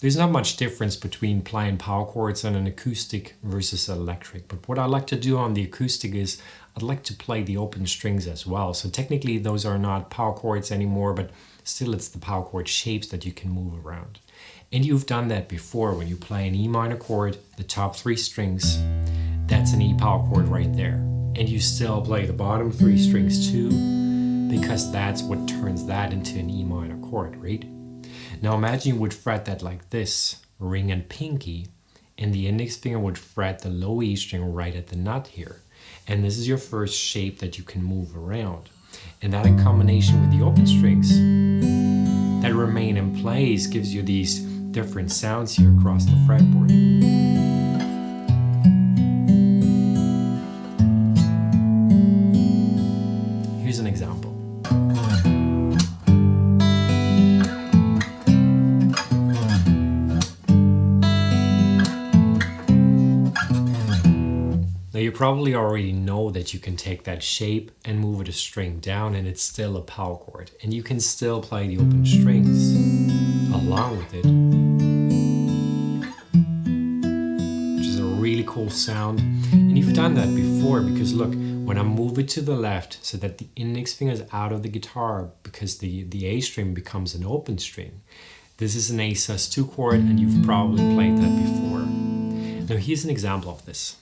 There's not much difference between playing power chords on an acoustic versus electric, but what I like to do on the acoustic is I'd like to play the open strings as well. So technically those are not power chords anymore, but still it's the power chord shapes that you can move around. And you've done that before when you play an E minor chord, the top 3 strings, that's an E power chord right there. And you still play the bottom 3 strings too, because that's what turns that into an E minor chord, right? Now imagine you would fret that like this, ring and pinky, and the index finger would fret the low E string right at the nut here. And this is your first shape that you can move around. And that in combination with the open strings that remain in place gives you these different sounds here across the fretboard. Here's an example. You probably already know that you can take that shape and move it a string down and it's still a power chord. And you can still play the open strings along with it, which is a really cool sound. And you've done that before because look, when I move it to the left so that the index finger is out of the guitar because the A string becomes an open string. This is an A sus2 chord and you've probably played that before. Now here's an example of this.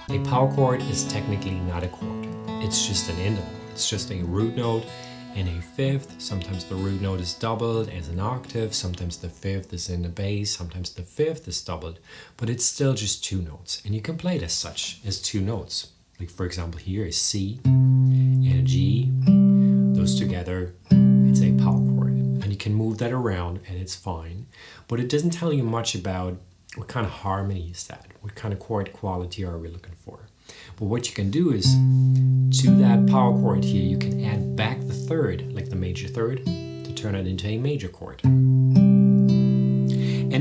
A power chord is technically not a chord. It's just an interval. It's just a root note in a fifth. Sometimes the root note is doubled as an octave. Sometimes the fifth is in the bass. Sometimes the fifth is doubled. But it's still just 2 notes. And you can play it as such, as 2 notes. Like for example here is C and a G. Those together, it's a power chord. And you can move that around and it's fine. But it doesn't tell you much about what kind of harmony is that? What kind of chord quality are we looking for? But what you can do is, to that power chord here, you can add back the third, like the major third, to turn it into a major chord. And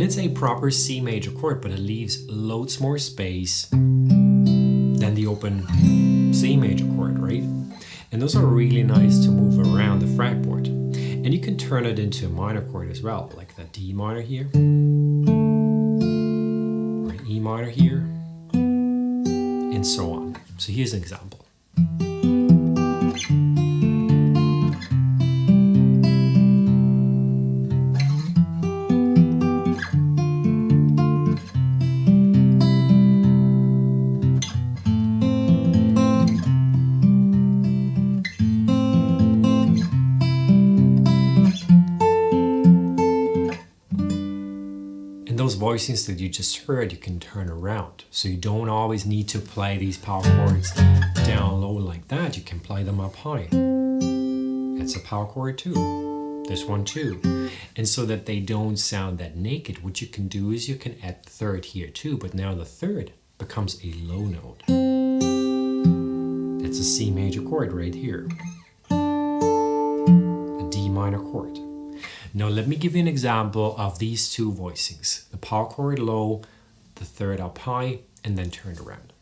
it's a proper C major chord, but it leaves loads more space than the open C major chord, right? And those are really nice to move around the fretboard. And you can turn it into a minor chord as well, like the D minor here. E minor here, and so on. So here's an example. Those voicings that you just heard, you can turn around. So you don't always need to play these power chords down low like that. You can play them up high. That's a power chord too. This one too. And so that they don't sound that naked, what you can do is you can add the third here too, but now the third becomes a low note. That's a C major chord right here. A D minor chord. Now let me give you an example of these 2 voicings. The power chord low, the third up high, and then turned around.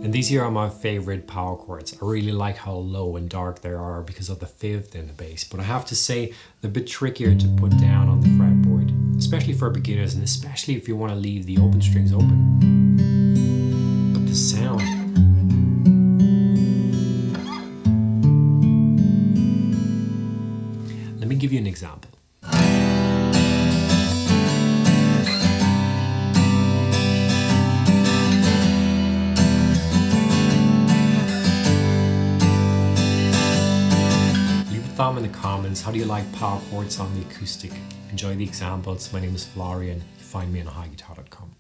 And these here are my favorite power chords. I really like how low and dark they are because of the fifth and the bass. But I have to say, they're a bit trickier to put down on the fretboard, especially for beginners and especially if you want to leave the open strings open. But the sound, let me give you an example. Thumb in the comments. How do you like power chords on the acoustic? Enjoy the examples. My name is Florian. Find me on highguitar.com.